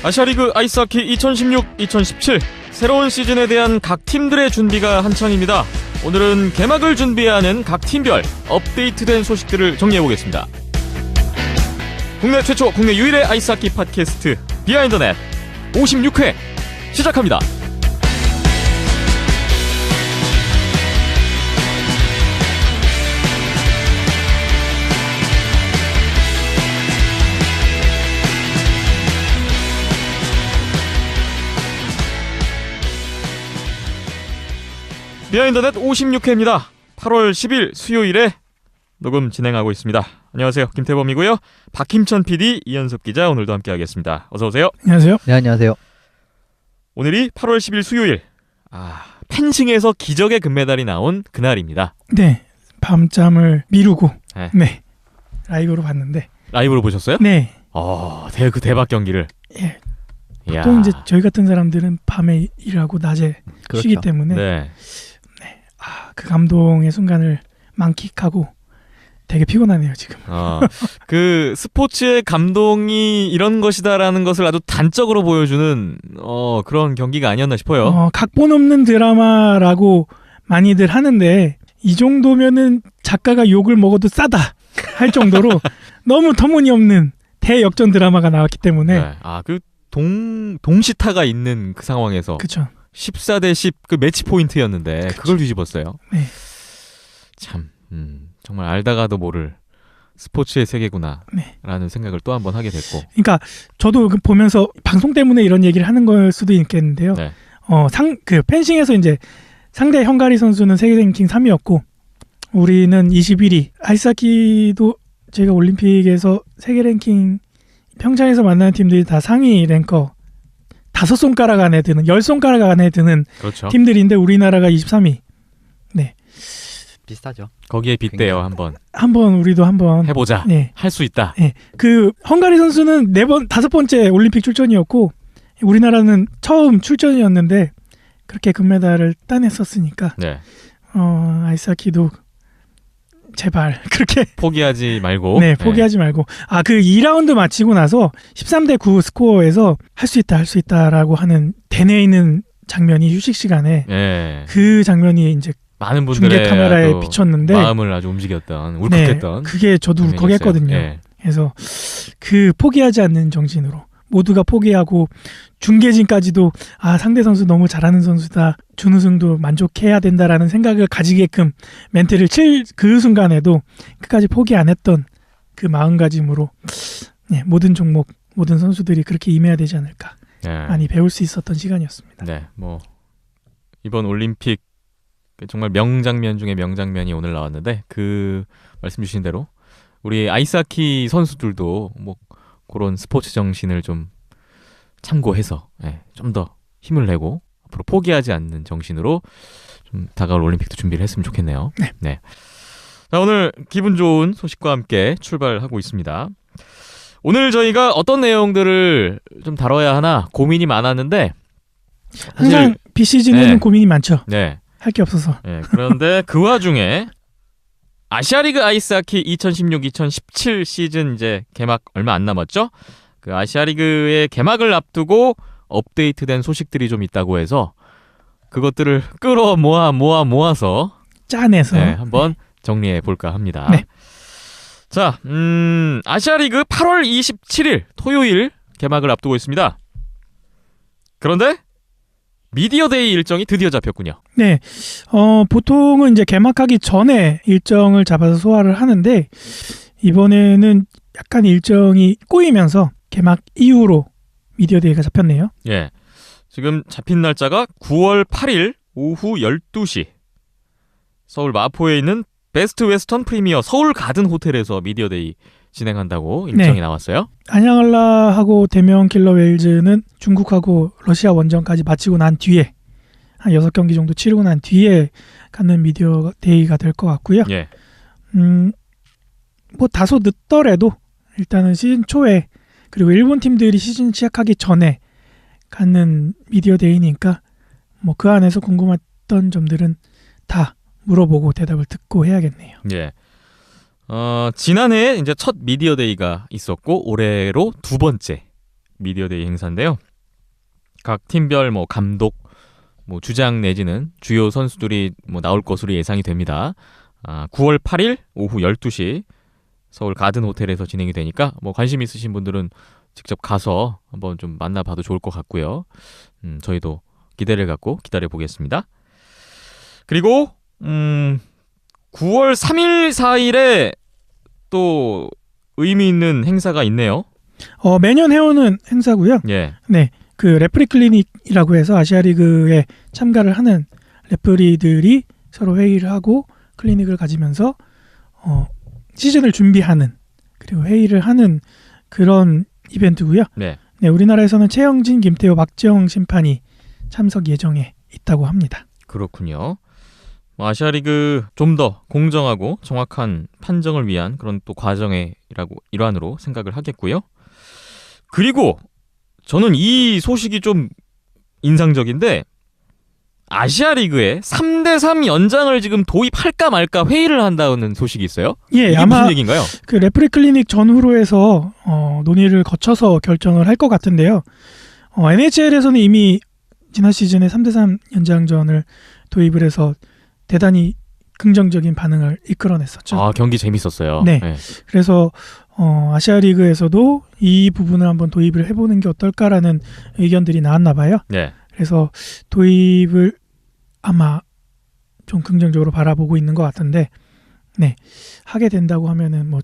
아시아리그 아이스하키 2016-2017 새로운 시즌에 대한 각 팀들의 준비가 한창입니다. 오늘은 개막을 준비하는 각 팀별 업데이트된 소식들을 정리해보겠습니다. 국내 최초, 국내 유일의 아이스하키 팟캐스트 비하인드 넷 56회 시작합니다. 비하인드 넷 56회입니다. 8월 10일 수요일에 녹음 진행하고 있습니다. 안녕하세요. 김태범이고요. 박힘천 PD, 이현섭 기자 오늘도 함께하겠습니다. 어서 오세요. 안녕하세요. 네, 안녕하세요. 오늘이 8월 10일 수요일. 펜싱에서 기적의 금메달이 나온 그날입니다. 네, 밤잠을 미루고 네. 라이브로 봤는데. 라이브로 보셨어요? 네. 그 대박 경기를. 예. 이야. 보통 이제 저희 같은 사람들은 밤에 일하고 낮에 그렇죠. 쉬기 때문에 네. 그 감동의 순간을 만끽하고 되게 피곤하네요 지금. 그 스포츠의 감동이 이런 것이다라는 것을 아주 단적으로 보여주는 그런 경기가 아니었나 싶어요. 각본 없는 드라마라고 많이들 하는데 이 정도면은 작가가 욕을 먹어도 싸다 할 정도로 너무 터무니없는 대역전 드라마가 나왔기 때문에. 네. 그 동시타가 있는 그 상황에서. 그렇죠. 14대 10 그 매치 포인트였는데 그쵸. 그걸 뒤집었어요. 네. 참 정말 알다가도 모를 스포츠의 세계구나 네. 라는 생각을 또 한 번 하게 됐고. 그러니까 저도 보면서 방송 때문에 이런 얘기를 하는 걸 수도 있겠는데요. 네. 펜싱에서 이제 상대 헝가리 선수는 세계 랭킹 3위였고 우리는 21위. 아이스하키도 제가 올림픽에서 세계 랭킹 평창에서 만나는 팀들이 다 상위 랭커 5손가락 안에 드는 10손가락 안에 드는 그렇죠. 팀들인데 우리나라가 23위. 네. 비슷하죠. 거기에 빗대요. 한번 우리도 한번 해보자. 네. 할 수 있다. 네. 그 헝가리 선수는 5번째 올림픽 출전이었고 우리나라는 처음 출전이었는데 그렇게 금메달을 따냈었으니까. 네. 아이스하키도 제발 그렇게 포기하지 말고. 네, 포기하지 말고. 그 2라운드 마치고 나서 13대 9 스코어에서 할 수 있다라고 하는 되뇌이는 장면이 휴식 시간에 그 장면이 이제 많은 분들의 중계 카메라에 비쳤는데 마음을 아주 움직였던 울컥했던. 네, 그게 저도 울컥했거든요. 네. 그래서 그 포기하지 않는 정신으로 모두가 포기하고 중계진까지도 상대 선수 너무 잘하는 선수다. 준우승도 만족해야 된다라는 생각을 가지게끔 멘트를 칠 그 순간에도 끝까지 포기 안 했던 그 마음가짐으로 모든 종목, 모든 선수들이 그렇게 임해야 되지 않을까. 많이 배울 수 있었던 시간이었습니다. 네, 이번 올림픽 정말 명장면 중에 명장면이 오늘 나왔는데 그 말씀 주신 대로 우리 아이스하키 선수들도 그런 스포츠 정신을 좀 참고해서 좀 더 힘을 내고 앞으로 포기하지 않는 정신으로 좀 다가올 올림픽도 준비를 했으면 좋겠네요. 네. 자, 오늘 기분 좋은 소식과 함께 출발하고 있습니다. 오늘 저희가 어떤 내용들을 좀 다뤄야 하나 고민이 많았는데 항상 비시즌에는 고민이 많죠. 네. 할 게 없어서. 네. 그런데 그 와중에 아시아리그 아이스하키 2016-2017 시즌 이제 개막 얼마 안 남았죠? 그 아시아리그의 개막을 앞두고 업데이트된 소식들이 좀 있다고 해서 그것들을 모아서 짜내서 한번 정리해 볼까 합니다. 네. 자, 아시아리그 8월 27일 토요일 개막을 앞두고 있습니다. 그런데 미디어데이 일정이 드디어 잡혔군요. 네, 보통은 이제 개막하기 전에 일정을 잡아서 소화를 하는데 이번에는 약간 일정이 꼬이면서 개막 이후로 미디어데이가 잡혔네요. 예, 지금 잡힌 날짜가 9월 8일 오후 12시 서울 마포에 있는 베스트 웨스턴 프리미어 서울 가든 호텔에서 미디어데이 진행한다고 일정이 나왔어요. 안양알라하고 대명 킬러 웨일즈는 중국하고 러시아 원정까지 마치고 난 뒤에 한 6경기 정도 치르고 난 뒤에 갖는 미디어 데이가 될 것 같고요. 예. 다소 늦더라도 일단은 시즌 초에 그리고 일본 팀들이 시즌 시작하기 전에 갖는 미디어 데이니까 그 안에서 궁금했던 점들은 다 물어보고 대답을 듣고 해야겠네요. 예. 지난해에 이제 첫 미디어 데이가 있었고 올해로 두 번째 미디어데이 행사인데요. 각 팀별 뭐 감독, 뭐 주장 내지는 주요 선수들이 뭐 나올 것으로 예상이 됩니다. 9월 8일 오후 12시 서울 가든 호텔에서 진행이 되니까 뭐 관심 있으신 분들은 직접 가서 한번 좀 만나봐도 좋을 것 같고요. 저희도 기대를 갖고 기다려 보겠습니다. 그리고 9월 3일, 4일에 또 의미 있는 행사가 있네요. 매년 해오는 행사고요. 예. 네, 그 레프리 클리닉이라고 해서 아시아리그에 참가를 하는 레프리들이 서로 회의를 하고 클리닉을 가지면서 시즌을 준비하는 그리고 회의를 하는 그런 이벤트고요. 네. 네, 우리나라에서는 최영진, 김태호, 박재영 심판이 참석 예정에 있다고 합니다. 그렇군요. 아시아리그 좀 더 공정하고 정확한 판정을 위한 그런 또 과정의 일환으로 생각을 하겠고요. 그리고 저는 이 소식이 좀 인상적인데 아시아리그에 3대3 연장을 지금 도입할까 말까 회의를 한다는 소식이 있어요. 예, 이게 아마 무슨 얘기인가요? 그 레프리 클리닉 전후로 해서 논의를 거쳐서 결정을 할 것 같은데요. NHL에서는 이미 지난 시즌에 3대3 연장전을 도입을 해서 대단히 긍정적인 반응을 이끌어냈었죠. 경기 재밌었어요. 네. 그래서 아시아리그에서도 이 부분을 한번 도입을 해보는 게 어떨까라는 의견들이 나왔나 봐요. 네. 그래서 도입을 아마 좀 긍정적으로 바라보고 있는 것 같은데, 네, 하게 된다고 하면은 뭐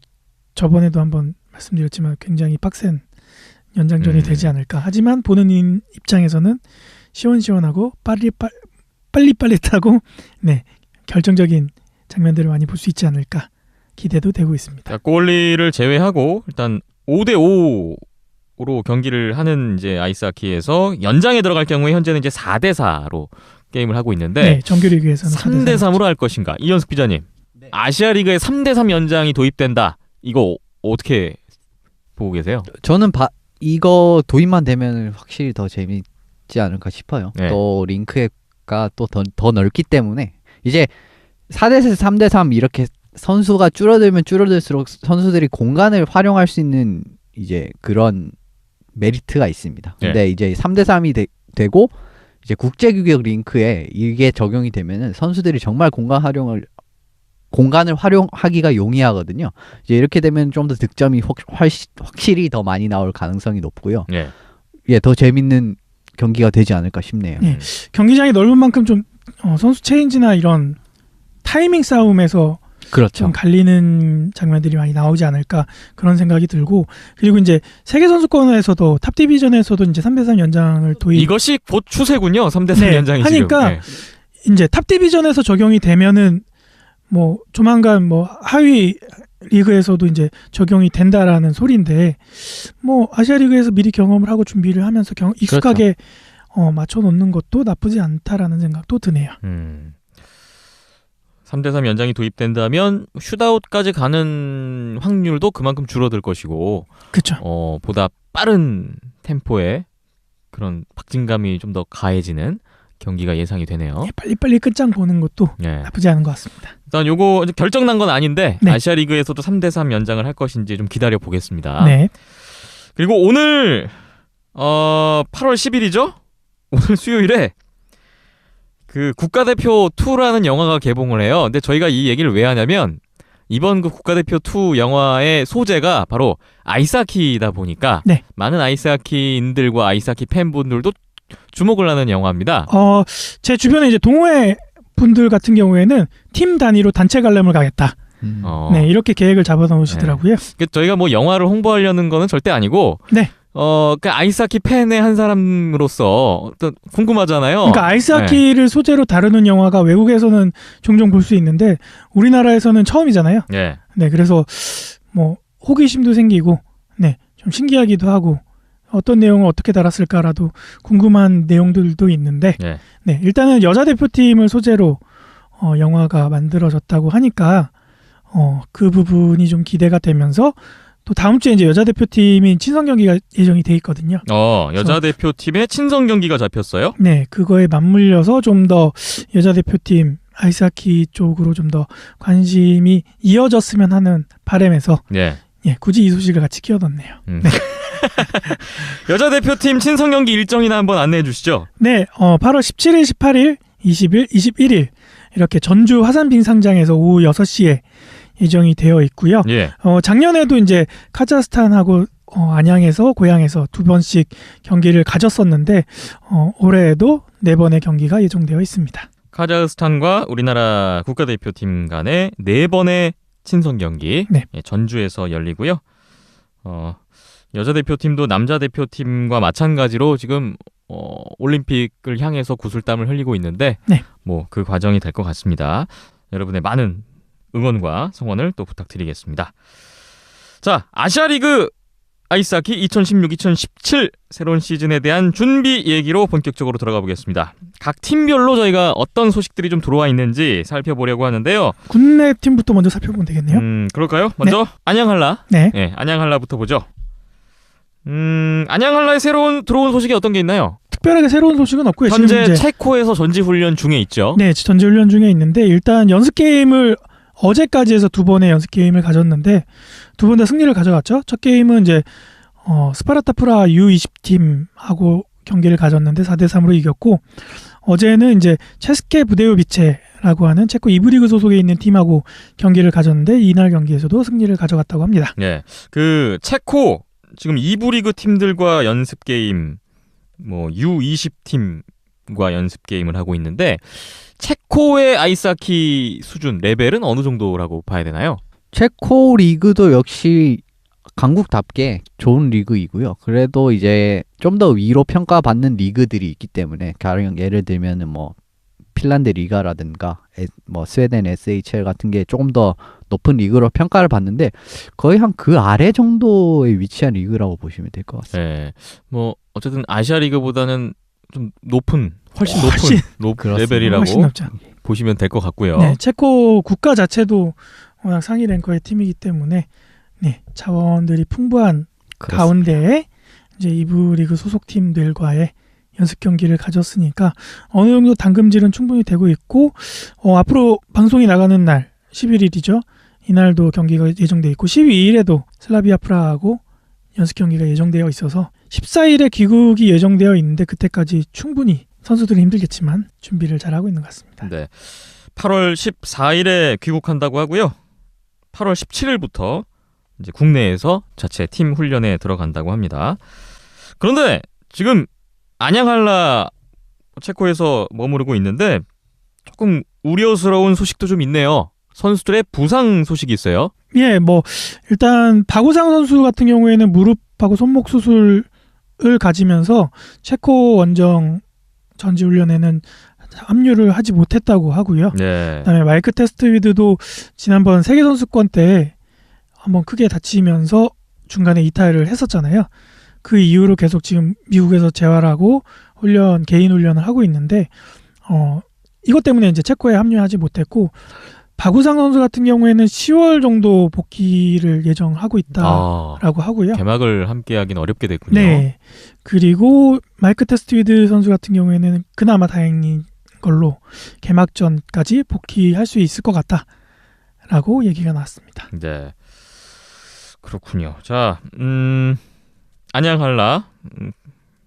저번에도 한번 말씀드렸지만 굉장히 빡센 연장전이 되지 않을까. 하지만 보는 입장에서는 시원시원하고 빨리빨리하고 네, 결정적인 장면들을 많이 볼 수 있지 않을까 기대도 되고 있습니다. 자, 골리를 제외하고 일단 5대5로 경기를 하는 이제 아이스하키에서 연장에 들어갈 경우에 현재는 이제 4대4로 게임을 하고 있는데 네, 정규리그에서는 3대3으로 할 것인가? 이현숙 기자님, 네. 아시아리그에 3대3 연장이 도입된다. 이거 어떻게 보고 계세요? 저는 이거 도입만 되면 확실히 더 재밌지 않을까 싶어요. 네. 또 링크가 또 더 넓기 때문에 이제 4대4, 3대3 이렇게 선수가 줄어들면 줄어들수록 선수들이 공간을 활용할 수 있는 이제 그런 메리트가 있습니다. 근데 이제 3대3이 되고 이제 국제규격 링크에 이게 적용이 되면은 선수들이 정말 공간을 활용하기가 용이하거든요. 이제 이렇게 되면 좀 더 득점이 확실히 더 많이 나올 가능성이 높고요. 네. 예, 더 재밌는 경기가 되지 않을까 싶네요. 네. 경기장이 넓은 만큼 좀 선수 체인지나 이런 타이밍 싸움에서 그렇죠. 좀 갈리는 장면들이 많이 나오지 않을까 그런 생각이 들고, 그리고 이제 세계 선수권에서도 탑 디비전에서도 이제 3대3 연장을 도입 이것이 곧 추세군요. 3대3 네, 연장이 하니까 지금. 이제 탑 디비전에서 적용이 되면은 뭐 조만간 뭐 하위 리그에서도 이제 적용이 된다라는 소리인데, 뭐 아시아 리그에서 미리 경험을 하고 준비를 하면서 익숙하게 맞춰 놓는 것도 나쁘지 않다라는 생각도 드네요. 3대3 연장이 도입된다면 슛아웃까지 가는 확률도 그만큼 줄어들 것이고, 그렇죠. 보다 빠른 템포의 그런 박진감이 좀 더 가해지는 경기가 예상이 되네요. 예, 빨리빨리 끝장 보는 것도 네. 나쁘지 않은 것 같습니다. 일단 요거 아직 결정난 건 아닌데 네. 아시아 리그에서도 3대3 연장을 할 것인지 좀 기다려 보겠습니다. 네. 그리고 오늘 8월 10일이죠? 오늘 수요일에 그 국가대표 2라는 영화가 개봉을 해요. 근데 저희가 이 얘기를 왜 하냐면 이번 그 국가대표 2 영화의 소재가 바로 아이스하키이다 보니까 네. 많은 아이스하키인들과 아이스하키 팬분들도 주목을 하는 영화입니다. 제 주변에 이제 동호회 분들 같은 경우에는 팀 단위로 단체 관람을 가겠다. 네, 이렇게 계획을 잡아 놓으시더라고요. 네. 저희가 뭐 영화를 홍보하려는 거는 절대 아니고, 네. 그 아이스하키 팬의 한 사람으로서 어떤 궁금하잖아요. 그러니까 아이스하키를 소재로 다루는 영화가 외국에서는 종종 볼 수 있는데 우리나라에서는 처음이잖아요. 네. 네, 그래서 뭐 호기심도 생기고, 네, 좀 신기하기도 하고, 어떤 내용을 어떻게 달았을까라도 궁금한 내용들도 있는데, 네. 네, 일단은 여자 대표팀을 소재로 영화가 만들어졌다고 하니까 그 부분이 좀 기대가 되면서, 또 다음 주에 이제 여자 대표팀인 친선 경기가 예정이 돼 있거든요. 여자 대표팀의 친선 경기가 잡혔어요? 네, 그거에 맞물려서 좀 더 여자 대표팀 아이스하키 쪽으로 좀 더 관심이 이어졌으면 하는 바람에서 네. 예, 굳이 이 소식을 같이 끼워넣네요. 네. 여자 대표팀 친선 경기 일정이나 한번 안내해 주시죠. 네, 8월 17일, 18일, 20일, 21일 이렇게 전주 화산빙상장에서 오후 6시에 예정이 되어 있고요. 예. 작년에도 이제 카자흐스탄하고 안양에서 고향에서 2번씩 경기를 가졌었는데 올해에도 4번의 경기가 예정되어 있습니다. 카자흐스탄과 우리나라 국가대표팀 간의 4번의 친선 경기 네. 예, 전주에서 열리고요. 여자 대표팀도 남자 대표팀과 마찬가지로 지금 올림픽을 향해서 구슬땀을 흘리고 있는데 네. 뭐 그 과정이 될 것 같습니다. 여러분의 많은 응원과 성원을 또 부탁드리겠습니다. 자, 아시아리그 아이스하키 2016-2017 새로운 시즌에 대한 준비 얘기로 본격적으로 들어가 보겠습니다. 각 팀별로 저희가 어떤 소식들이 좀 들어와 있는지 살펴보려고 하는데요. 국내 팀부터 먼저 살펴보면 되겠네요. 그럴까요? 먼저 안양한라. 네. 네, 안양한라부터 보죠. 안양한라에 새로운 들어온 소식이 어떤 게 있나요? 특별하게 새로운 소식은 없고요. 현재 지금 이제 체코에서 전지훈련 중에 있죠. 네, 전지훈련 중에 있는데 일단 연습 게임을 어제까지 해서 2번의 연습 게임을 가졌는데 2번 다 승리를 가져갔죠. 첫 게임은 이제 스파르타 프라 U20팀하고 경기를 가졌는데 4대3으로 이겼고 어제는 이제 체스케 부데요비체라고 하는 체코 2부 리그 소속에 있는 팀하고 경기를 가졌는데 이날 경기에서도 승리를 가져갔다고 합니다. 네, 그 체코 지금 2부 리그 팀들과 연습 게임, 뭐 U20 팀과 연습 게임을 하고 있는데 체코의 아이스하키 수준 레벨은 어느 정도라고 봐야 되나요? 체코 리그도 역시 강국답게 좋은 리그이고요. 그래도 이제 좀 더 위로 평가받는 리그들이 있기 때문에 가령 예를 들면은 뭐 핀란드 리가라든가 뭐 스웨덴 SHL 같은 게 조금 더 높은 리그로 평가를 받는데 거의 한 그 아래 정도에 위치한 리그라고 보시면 될 것 같습니다. 네, 뭐 어쨌든 아시아 리그보다는 좀 훨씬 높은 그렇습니다. 레벨이라고 훨씬 높죠. 보시면 될 것 같고요. 네, 체코 국가 자체도 워낙 상위 랭커의 팀이기 때문에 네, 자원들이 풍부한 가운데에 이제 2부 리그 소속 팀들과의 연습 경기를 가졌으니까 어느 정도 당금질은 충분히 되고 있고 앞으로 방송이 나가는 날 11일이죠. 이날도 경기가 예정돼 있고 12일에도 슬라비아 프라하고 연습 경기가 예정되어 있어서 14일에 귀국이 예정되어 있는데 그때까지 충분히 선수들이 힘들겠지만 준비를 잘하고 있는 것 같습니다. 네, 8월 14일에 귀국한다고 하고요. 8월 17일부터 이제 국내에서 자체 팀 훈련에 들어간다고 합니다. 그런데 지금 안양한라 체코에서 머무르고 있는데 조금 우려스러운 소식도 좀 있네요. 선수들의 부상 소식이 있어요. 예, 뭐 일단 박우상 선수 같은 경우에는 무릎하고 손목 수술을 가지면서 체코 원정 전지훈련에는 합류를 하지 못했다고 하고요. 네. 그다음에 마이크 테스트위드도 지난번 세계선수권 때 한번 크게 다치면서 중간에 이탈을 했었잖아요. 그 이후로 계속 지금 미국에서 재활하고 개인 훈련을 하고 있는데 이것 때문에 이제 체코에 합류하지 못했고 박우상 선수 같은 경우에는 10월 정도 복귀를 예정하고 있다라고 하고요. 개막을 함께하기는 어렵게 됐군요. 네. 그리고 마이크 테스트위드 선수 같은 경우에는 그나마 다행인 걸로 개막전까지 복귀할 수 있을 것 같다라고 얘기가 나왔습니다. 네. 그렇군요. 자, 안양한라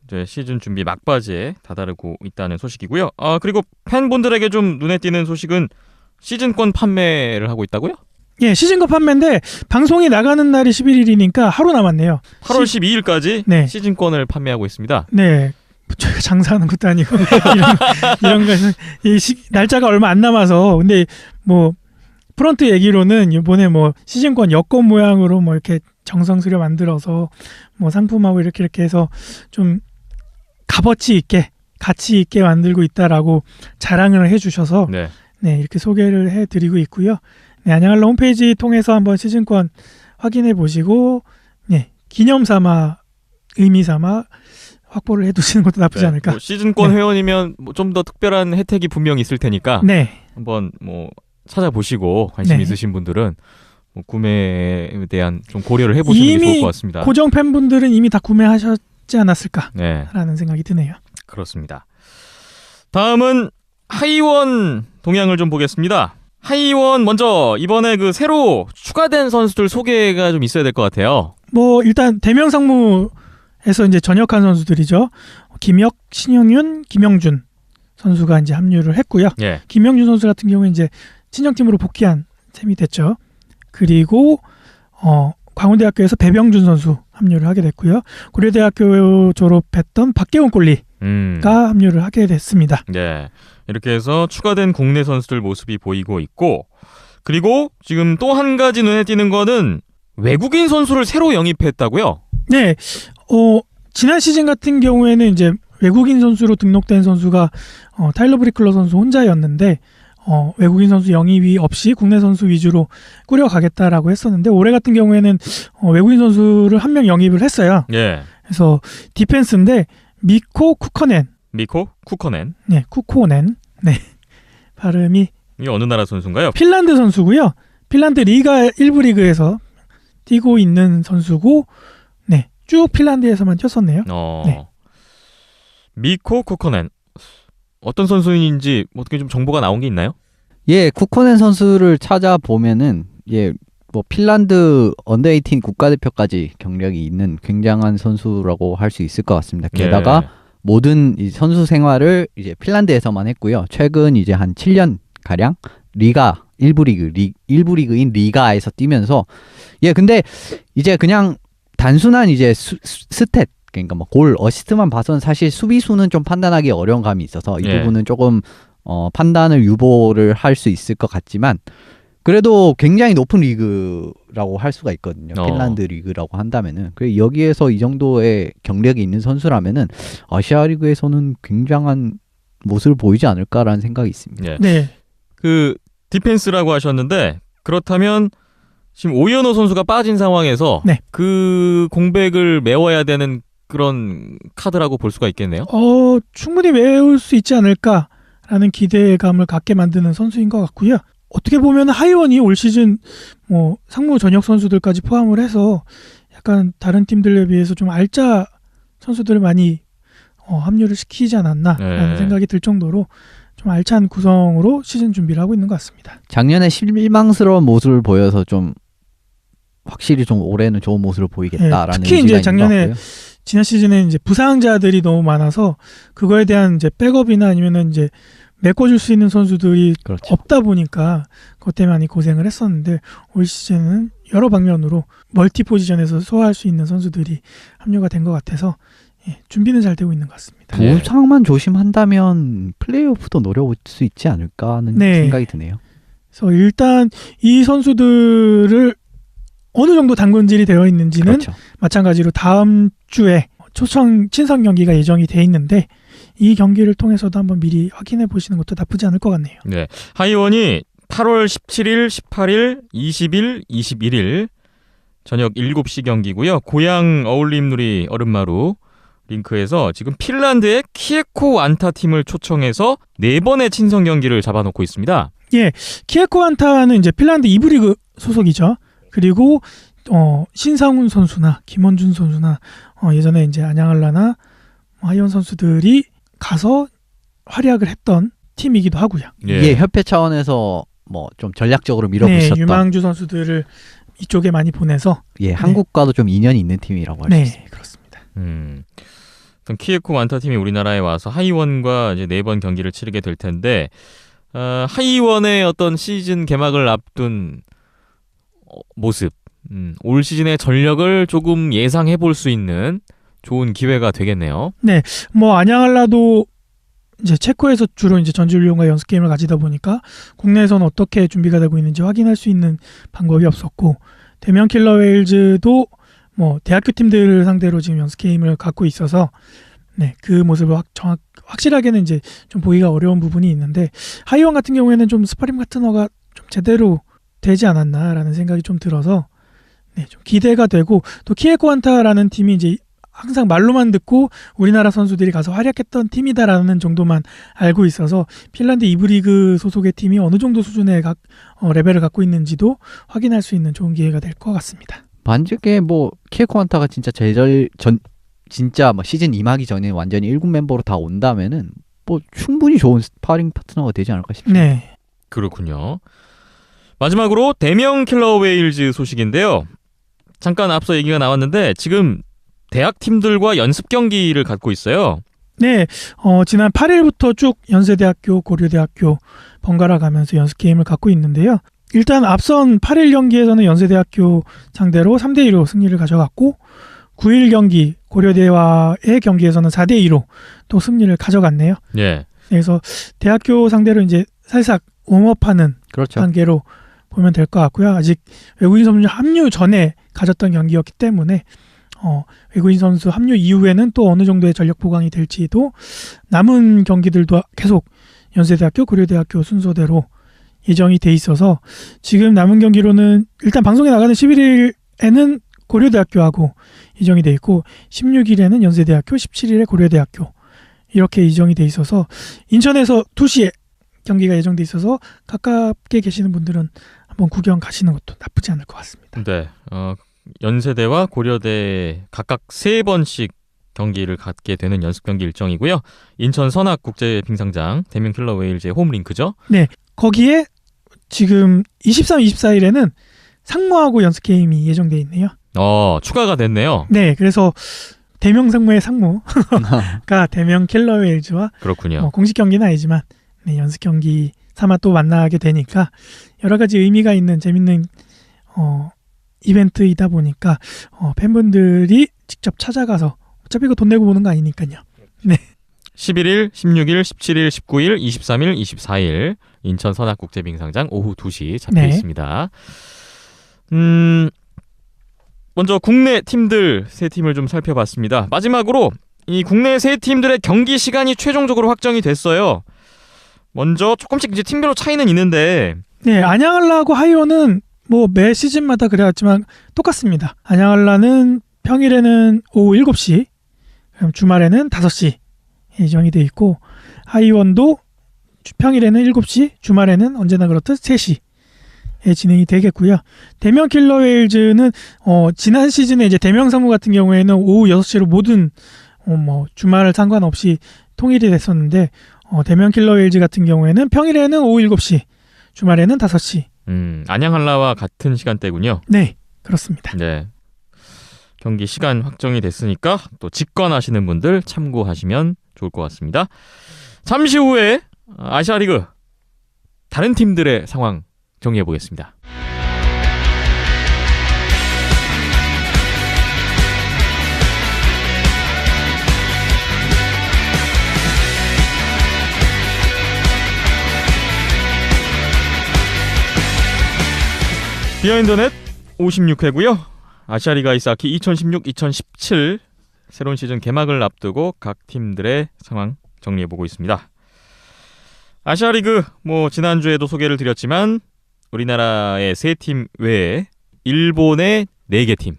이제 시즌 준비 막바지에 다다르고 있다는 소식이고요. 그리고 팬분들에게 좀 눈에 띄는 소식은 시즌권 판매를 하고 있다고요? 예, 시즌컵 판매인데 방송이 나가는 날이 11일이니까 하루 남았네요. 8월 12일까지 네. 시즌권을 판매하고 있습니다. 네. 저희가 장사하는 것도 아니고 이런 거는 날짜가 얼마 안 남아서 근데 뭐 프런트 얘기로는 이번에 뭐 시즌권 여권 모양으로 뭐 이렇게 정성스레 만들어서 뭐 상품하고 이렇게 해서 좀 값어치 있게 가치 있게 만들고 있다라고 자랑을 해주셔서 네. 네, 이렇게 소개를 해드리고 있고요. 네, 안양한라 홈페이지 통해서 한번 시즌권 확인해 보시고 네, 기념 삼아 의미 삼아 확보를 해두시는 것도 나쁘지 않을까. 뭐 시즌권 네. 회원이면 뭐 좀 더 특별한 혜택이 분명히 있을 테니까 네, 한번 뭐 찾아보시고 관심 네. 있으신 분들은 뭐 구매에 대한 좀 고려를 해보시는 게 좋을 것 같습니다. 고정 팬분들은 이미 다 구매하셨지 않았을까라는 네, 생각이 드네요. 그렇습니다. 다음은 하이원 동향을 좀 보겠습니다. 하이원 먼저 이번에 그 새로 추가된 선수들 소개가 좀 있어야 될 것 같아요. 뭐 일단 대명 상무 에서 이제 전역한 선수들이죠. 김혁, 신영윤, 김영준 선수가 이제 합류를 했고요. 예. 김영준 선수 같은 경우에 이제 친정팀으로 복귀한 셈이 됐죠. 그리고 광운대학교에서 배병준 선수 합류를 하게 됐고요. 고려대학교 졸업했던 박계훈 골리가 합류를 하게 됐습니다. 네. 이렇게 해서 추가된 국내 선수들 모습이 보이고 있고, 그리고 지금 또 한 가지 눈에 띄는 거는 외국인 선수를 새로 영입했다고요? 네, 지난 시즌 같은 경우에는 이제 외국인 선수로 등록된 선수가 타일러 브리클러 선수 혼자였는데 외국인 선수 영입이 없이 국내 선수 위주로 꾸려가겠다라고 했었는데 올해 같은 경우에는 외국인 선수를 한 명 영입을 했어요. 예. 그래서 디펜스인데 미코 쿠커넨, 미코 쿠커넨. 네, 쿠코넨, 네, 발음이 이 어느 나라 선수인가요? 핀란드 선수고요. 핀란드 리가 1부 리그에서 뛰고 있는 선수고, 네, 쭉 핀란드에서만 뛰었었네요. 네. 미코 쿠커넨. 어떤 선수인지 어떻게 좀 정보가 나온 게 있나요? 예, 쿠코넨 선수를 찾아보면은 예, 뭐 핀란드 언더 18 국가대표까지 경력이 있는 굉장한 선수라고 할 수 있을 것 같습니다. 게다가 예. 모든 이 선수 생활을 이제 핀란드에서만 했고요. 최근 이제 한 7년 가량 리가 1부 리그인 리가에서 뛰면서 예, 근데 이제 그냥 단순한 이제 스탯 그러니까 뭐 골 어시스트만 봐서는 사실 수비수는 좀 판단하기 어려운 감이 있어서 이 예. 부분은 조금 판단을 유보를 할 수 있을 것 같지만 그래도 굉장히 높은 리그라고 할 수가 있거든요. 핀란드 리그라고 한다면은. 그래 여기에서 이 정도의 경력이 있는 선수라면은 아시아 리그에서는 굉장한 모습을 보이지 않을까라는 생각이 있습니다. 예. 네, 그 디펜스라고 하셨는데 그렇다면 지금 오연호 선수가 빠진 상황에서 네. 그 공백을 메워야 되는 그런 카드라고 볼 수가 있겠네요. 충분히 메울 수 있지 않을까라는 기대감을 갖게 만드는 선수인 것 같고요. 어떻게 보면 하이원이 올 시즌 뭐 상무 전역 선수들까지 포함을 해서 약간 다른 팀들에 비해서 좀 알짜 선수들을 많이 합류를 시키지 않았나라는 네. 생각이 들 정도로 좀 알찬 구성으로 시즌 준비를 하고 있는 것 같습니다. 작년에 실망스러운 모습을 보여서 좀 확실히 좀 올해는 좋은 모습을 보이겠다라는 특히 의지가 이제 있는 작년에 것 같고요. 지난 시즌에 이제 부상자들이 너무 많아서 그거에 대한 이제 백업이나 아니면은 이제 메꿔줄 수 있는 선수들이 그렇죠. 없다 보니까 그것 때문에 많이 고생을 했었는데 올 시즌은 여러 방면으로 멀티 포지션에서 소화할 수 있는 선수들이 합류가 된 것 같아서 준비는 잘 되고 있는 것 같습니다. 네. 부상만 조심한다면 플레이오프도 노려볼 수 있지 않을까 하는 네. 생각이 드네요. 그래서 일단 이 선수들을 어느 정도 단군질이 되어 있는지는 그렇죠. 마찬가지로 다음 주에 초청 친선 경기가 예정이 돼 있는데 이 경기를 통해서도 한번 미리 확인해 보시는 것도 나쁘지 않을 것 같네요. 네. 하이원이 8월 17일, 18일, 20일, 21일 저녁 7시 경기고요. 고양 어울림누리 얼음마루 링크에서 지금 핀란드의 키에코 완타 팀을 초청해서 4번의 친선 경기를 잡아놓고 있습니다. 예, 키에코 안타는 이제 핀란드 2부 리그 소속이죠. 그리고 신상훈 선수나 김원준 선수나 예전에 이제 안양알라나 하이원 선수들이 가서 활약을 했던 팀이기도 하고요. 이게 협회 차원에서 뭐 좀 전략적으로 네, 밀어붙였던 유망주 선수들을 이쪽에 많이 보내서 예, 한국과도 좀 인연이 있는 팀이라고 할 수 있습니다. 네, 그렇습니다. 일단 키에코 완타 팀이 우리나라에 와서 하이원과 이제 4번 경기를 치르게 될 텐데 하이원의 어떤 시즌 개막을 앞둔 모습, 올 시즌의 전력을 조금 예상해 볼 수 있는 좋은 기회가 되겠네요. 뭐 안양알라도 이제 체코에서 주로 이제 전지훈련과 연습 게임을 가지다 보니까 국내에서는 어떻게 준비가 되고 있는지 확인할 수 있는 방법이 없었고 대면 킬러 웨일즈도 뭐 대학교 팀들을 상대로 지금 연습 게임을 갖고 있어서 그 모습을 확실하게는 이제 좀 보기가 어려운 부분이 있는데 하이원 같은 경우에는 좀 스파링 파트너가 좀 제대로 되지 않았나라는 생각이 좀 들어서 좀 기대가 되고 또 키에코 안타라는 팀이 이제 항상 말로만 듣고 우리나라 선수들이 가서 활약했던 팀이다라는 정도만 알고 있어서 핀란드 2부 리그 소속의 팀이 어느 정도 수준의 레벨을 갖고 있는지도 확인할 수 있는 좋은 기회가 될 것 같습니다. 만약에 뭐 키에코 안타가 진짜 진짜 뭐 시즌 임하기 전에 완전히 1군 멤버로 다 온다면은 뭐 충분히 좋은 스파링 파트너가 되지 않을까 싶습니다. 네. 그렇군요. 마지막으로 대명 킬러 웨일즈 소식인데요. 잠깐 앞서 얘기가 나왔는데 지금 대학 팀들과 연습 경기를 갖고 있어요. 네, 지난 8일부터 쭉 연세대학교, 고려대학교 번갈아 가면서 연습 게임을 갖고 있는데요. 일단 앞선 8일 경기에서는 연세대학교 상대로 3대2로 승리를 가져갔고 9일 경기 고려대와의 경기에서는 4대2로 또 승리를 가져갔네요. 예. 그래서 대학교 상대로 이제 살짝 웜업하는 그렇죠. 단계로 보면 될 것 같고요. 아직 외국인 선수 합류 전에 가졌던 경기였기 때문에 외국인 선수 합류 이후에는 또 어느 정도의 전력 보강이 될지도 남은 경기들도 계속 연세대학교, 고려대학교 순서대로 예정이 돼 있어서 지금 남은 경기로는 일단 방송에 나가는 11일에는 고려대학교하고 예정이 돼 있고 16일에는 연세대학교, 17일에 고려대학교 이렇게 예정이 돼 있어서 인천에서 2시에 경기가 예정돼 있어서 가깝게 계시는 분들은 한번 구경 가시는 것도 나쁘지 않을 것 같습니다. 네. 연세대와 고려대 각각 3번씩 경기를 갖게 되는 연습 경기 일정이고요. 인천 선악국제빙상장 대명 킬러 웨일즈의 홈링크죠. 네, 거기에 지금 23, 24일에는 상무하고 연습 게임이 예정돼 있네요. 추가가 됐네요. 네, 그래서 대명 상무의 상무가 대명 킬러 웨일즈와 그렇군요. 공식 경기는 아니지만 네, 연습 경기 삼아 또 만나게 되니까 여러 가지 의미가 있는 재밌는 이벤트이다 보니까 팬분들이 직접 찾아가서 어차피 이거 돈 내고 보는 거 아니니까요. 네. 11일, 16일, 17일, 19일, 23일, 24일 인천 선악국제빙상장 오후 2시 잡혀 네. 있습니다. 먼저 국내 팀들 3팀을 좀 살펴봤습니다. 마지막으로 이 국내 3팀들의 경기 시간이 최종적으로 확정이 됐어요. 먼저 조금씩 이제 팀별로 차이는 있는데 네, 안양알라하고 하이원은 뭐 매 시즌마다 그래왔지만 똑같습니다. 안양알라는 평일에는 오후 7시, 그럼 주말에는 5시 예정이 돼 있고 하이원도 평일에는 7시, 주말에는 언제나 그렇듯 3시에 진행이 되겠고요. 대명 킬러 웨일즈는 지난 시즌에 이제 대명 상무 같은 경우에는 오후 6시로 모든 주말 상관없이 통일이 됐었는데 대명 킬러 웨일즈 같은 경우에는 평일에는 오후 7시, 주말에는 5시. 안양한라와 같은 시간대군요. 네, 그렇습니다. 네. 경기 시간 확정이 됐으니까 또 직관하시는 분들 참고하시면 좋을 것 같습니다. 잠시 후에 아시아리그 다른 팀들의 상황 정리해 보겠습니다. 비하인드넷 56회고요. 아시아리그 아이스하키 2016-2017 새로운 시즌 개막을 앞두고 각 팀들의 상황 정리해보고 있습니다. 아시아리그 지난주에도 소개를 드렸지만 우리나라의 3팀 외에 일본의 4개 팀,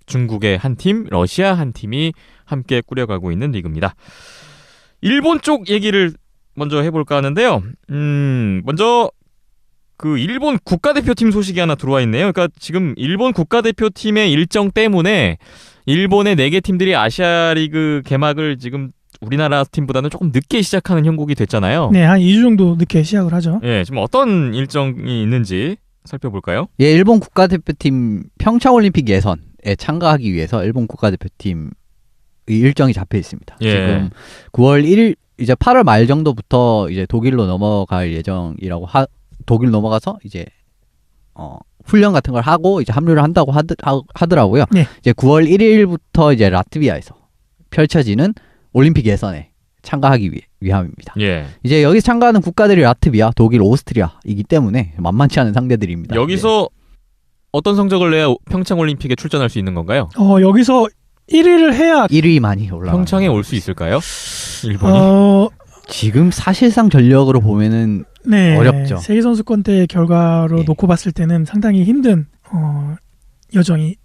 중국의 한 팀, 러시아 한 팀이 함께 꾸려가고 있는 리그입니다. 일본 쪽 얘기를 먼저 해볼까 하는데요. 먼저 그 일본 국가대표팀 소식이 하나 들어와 있네요. 그러니까 지금 일본 국가대표팀의 일정 때문에 일본의 4개 팀들이 아시아리그 개막을 지금 우리나라 팀보다는 조금 늦게 시작하는 형국이 됐잖아요. 네, 한 2주 정도 늦게 시작을 하죠. 예, 지금 어떤 일정이 있는지 살펴볼까요? 예, 일본 국가대표팀 평창올림픽 예선에 참가하기 위해서 일본 국가대표팀 일정이 잡혀 있습니다. 예. 지금 9월 1일 이제 8월 말 정도부터 이제 독일로 넘어갈 예정이라고 독일 넘어가서 이제 훈련 같은 걸 하고 이제 합류를 한다고 하더라고요. 네. 이제 9월 1일부터 이제 라트비아에서 펼쳐지는 올림픽 예선에 참가하기 위함입니다. 예. 이제 여기서 참가하는 국가들이 라트비아, 독일, 오스트리아이기 때문에 만만치 않은 상대들입니다. 여기서 어떤 성적을 내야 평창올림픽에 출전할 수 있는 건가요? 여기서 1위를 해야 1위만이 올라가. 평창에 올 수 있을까요? 일본이? 지금 사실상 전력으로 보면은 네, 어렵죠. 세계 선수권대 결과로 예. 놓고 봤을 때는 상당히 힘든 여정이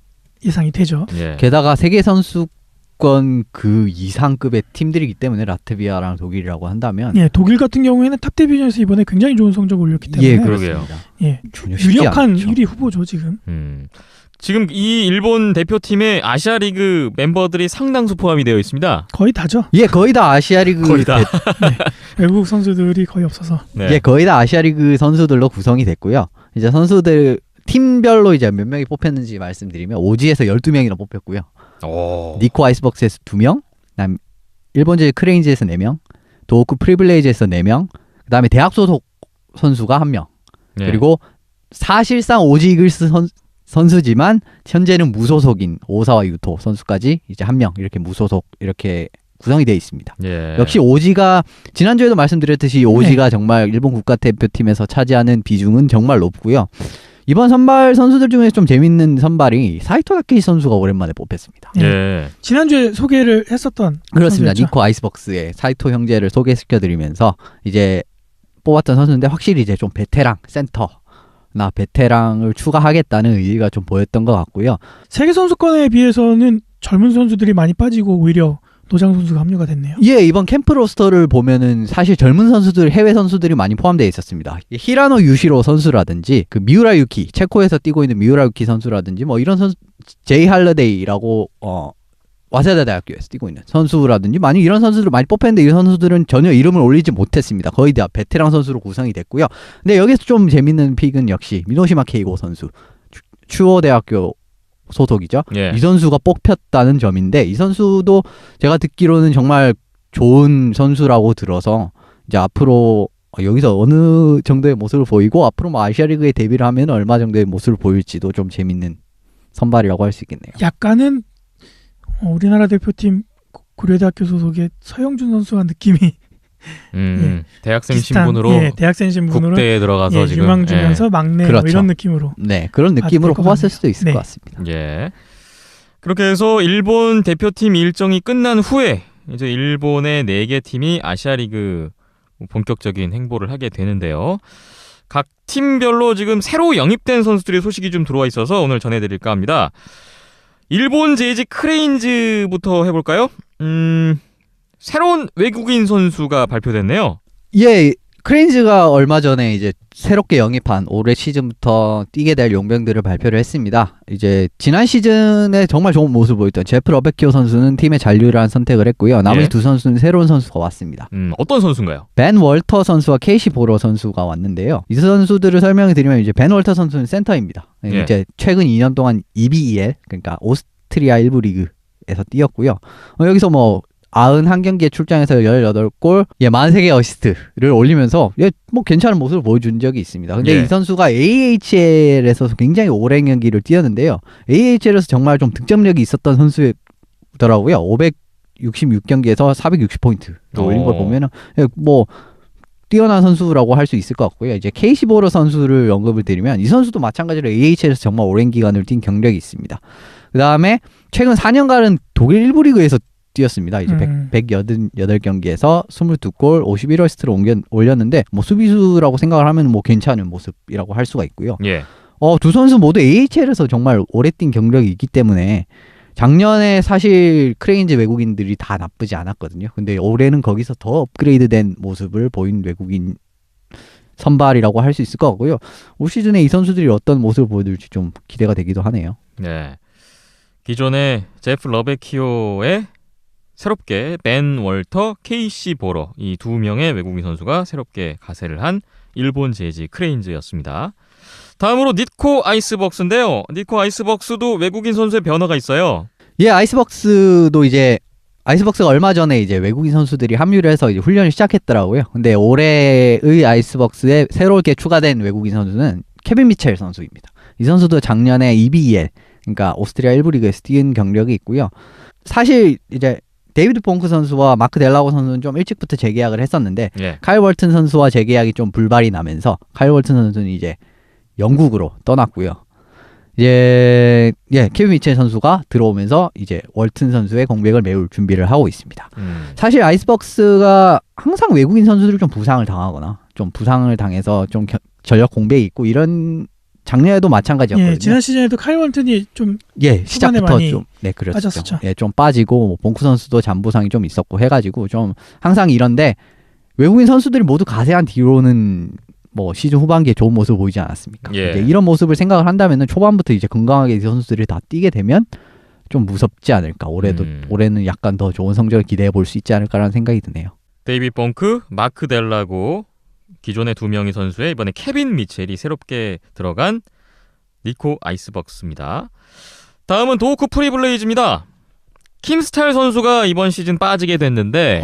예상이 되죠. 예. 게다가 세계 선수권 그 이상급의 팀들이기 때문에 라트비아랑 독일이라고 한다면 예, 독일 같은 경우에는 탑 디비전에서 이번에 굉장히 좋은 성적을 올렸기 때문에 예, 그러게요. 그렇습니다. 예, 전혀 쉽지 유력한 않죠. 1위 후보죠 지금. 지금 이 일본 대표팀의 아시아리그 멤버들이 상당수 포함이 되어 있습니다. 거의 다죠. 예, 거의 다 아시아리그 거의 다. 외국 선수들이 거의 없어서. 네. 예, 거의 다 아시아리그 선수들로 구성이 됐고요. 이제 선수들 팀별로 이제 몇 명이 뽑혔는지 말씀드리면 오지에서 12명이나 뽑혔고요. 니코 아이스박스에서 2명, 그다음 일본 제이 크레인즈에서 4명, 도호쿠 프리블레이즈에서 4명, 그다음에 대학 소속 선수가 1명. 예. 그리고 사실상 오지 이글스 선수지만 현재는 무소속인 오사와 유토 선수까지 이제 1명 이렇게 무소속 이렇게 구성이 되어 있습니다. 예. 역시 오지가 지난주에도 말씀드렸듯이 오지가 정말 일본 국가대표팀에서 차지하는 비중은 정말 높고요. 이번 선발 선수들 중에 좀 재밌는 선발이 사이토 다케시 선수가 오랜만에 뽑혔습니다. 예. 지난주에 소개를 했었던 그렇습니다. 선수였죠. 니코 아이스박스의 사이토 형제를 소개시켜드리면서 이제 뽑았던 선수인데 확실히 이제 좀 베테랑 센터나 베테랑을 추가하겠다는 의지가 좀 보였던 것 같고요. 세계 선수권에 비해서는 젊은 선수들이 많이 빠지고 오히려 노장 선수가 합류가 됐네요. 예, 이번 캠프 로스터를 보면은 사실 젊은 선수들, 해외 선수들이 많이 포함되어 있었습니다. 히라노 유시로 선수라든지 그 미우라 유키, 체코에서 뛰고 있는 미우라 유키 선수라든지 뭐 이런 선수, 제이 할러데이라고 와세다 대학교에서 뛰고 있는 선수라든지 많이 이런 선수들 많이 뽑혔는데 이 선수들은 전혀 이름을 올리지 못했습니다. 거의 다 베테랑 선수로 구성이 됐고요. 근데 여기서 좀 재밌는 픽은 역시 미노시마 케이고 선수, 추오 대학교 소속이죠. 예. 이 선수가 뽑혔다는 점인데 이 선수도 제가 듣기로는 정말 좋은 선수라고 들어서 이제 앞으로 여기서 어느 정도의 모습을 보이고 앞으로 뭐 아시아리그에 데뷔를 하면 얼마 정도의 모습을 보일지도 좀 재밌는 선발이라고 할 수 있겠네요. 약간은 우리나라 대표팀 고려대학교 소속의 서영준 선수와 느낌이 대학생 비슷한, 신분으로 대학생 신분으로 국대에 들어가서 지금 유망 주면서 막내 뭐 그렇죠. 이런 느낌으로 네, 그런 느낌으로 될 것 뽑았을 같네요. 수도 있을 네. 것 같습니다. 예. 그렇게 해서 일본 대표팀 일정이 끝난 후에 이제 일본의 4개 팀이 아시아리그 본격적인 행보를 하게 되는데요. 각 팀별로 지금 새로 영입된 선수들의 소식이 좀 들어와 있어서 오늘 전해드릴까 합니다. 일본 제이지 크레인즈부터 해볼까요? 새로운 외국인 선수가 발표됐네요. 예, 크레인즈가 얼마 전에 이제 새롭게 영입한 올해 시즌부터 뛰게 될 용병들을 발표를 했습니다. 이제 지난 시즌에 정말 좋은 모습을 보였던 제프 러베키오 선수는 팀의 잔류를 선택을 했고요. 나머지 예. 두 선수는 새로운 선수가 왔습니다. 어떤 선수인가요? 벤 월터 선수와 케이시 보러 선수가 왔는데요. 이 선수들을 설명해 드리면 이제 벤 월터 선수는 센터입니다. 예. 이제 최근 2년 동안 EBEL 그러니까 오스트리아 1부 리그에서 뛰었고요. 여기서 뭐 91경기에 출장해서 18골, 43개 어시스트를 올리면서 뭐 괜찮은 모습을 보여준 적이 있습니다. 근데 예. 이 선수가 AHL에서 굉장히 오랜 경기를 뛰었는데요. AHL에서 정말 좀 득점력이 있었던 선수더라고요. 566경기에서 460포인트를 올린 걸 보면은 뭐 뛰어난 선수라고 할 수 있을 것 같고요. 이제 케이시 보러 선수를 언급을 드리면 이 선수도 마찬가지로 AHL에서 정말 오랜 기간을 뛴 경력이 있습니다. 그 다음에 최근 4년간은 독일 1부 리그에서 뛰었습니다. 이제 188경기에서 22골, 51어시스트를 올렸는데 뭐 수비수라고 생각을 하면 뭐 괜찮은 모습이라고 할 수가 있고요. 예. 두 선수 모두 AHL에서 정말 오래 뛴 경력이 있기 때문에 작년에 사실 크레인즈 외국인들이 다 나쁘지 않았거든요. 근데 올해는 거기서 더 업그레이드된 모습을 보인 외국인 선발이라고 할 수 있을 것 같고요. 올 시즌에 이 선수들이 어떤 모습을 보여줄지 좀 기대가 되기도 하네요. 네. 기존의 제프 러베키오의 새롭게 벤 월터, 케이시 보러 이 2명의 외국인 선수가 새롭게 가세를 한 일본 제이지 크레인즈였습니다. 다음으로 니코 아이스벅스인데요. 니코 아이스벅스도 외국인 선수의 변화가 있어요. 예, 아이스벅스도 이제 아이스벅스가 얼마 전에 이제 외국인 선수들이 합류를 해서 이제 훈련을 시작했더라고요. 근데 올해의 아이스벅스에 새롭게 추가된 외국인 선수는 케빈 미첼 선수입니다. 이 선수도 작년에 EBEL 그러니까 오스트리아 1부 리그에서 뛴 경력이 있고요. 사실 이제 데이비드 퐁크 선수와 마크 델라고 선수는 좀 일찍부터 재계약을 했었는데 예. 카일 월튼 선수와 재계약이 좀 불발이 나면서 카일 월튼 선수는 이제 영국으로 떠났고요. 이제 케빈 미첼 선수가 들어오면서 이제 월튼 선수의 공백을 메울 준비를 하고 있습니다. 사실 아이스벅스가 항상 외국인 선수들 좀 부상을 당하거나 좀 부상을 당해서 좀 전력 공백이 있고 이런 작년에도 마찬가지였거든요. 예, 지난 시즌에도 카일 월튼이 좀 시작부터 많이 좀 그렇죠. 빠졌었죠. 좀 빠지고 뭐 봉쿠 선수도 잔부상이 좀 있었고 해가지고 좀 항상 이런데 외국인 선수들이 모두 가세한 뒤로는 뭐 시즌 후반기에 좋은 모습을 보이지 않았습니까? 예. 이제 이런 모습을 생각을 한다면은 초반부터 이제 건강하게 이 선수들이 다 뛰게 되면 좀 무섭지 않을까. 올해는 약간 더 좋은 성적을 기대해 볼 수 있지 않을까라는 생각이 드네요. 데이비드 펑크, 마크 델라고 기존의 2명의 선수에 이번에 케빈 미첼이 새롭게 들어간 니코 아이스벅스입니다. 다음은 도호쿠 프리블레이즈입니다. 킴스탈 선수가 이번 시즌 빠지게 됐는데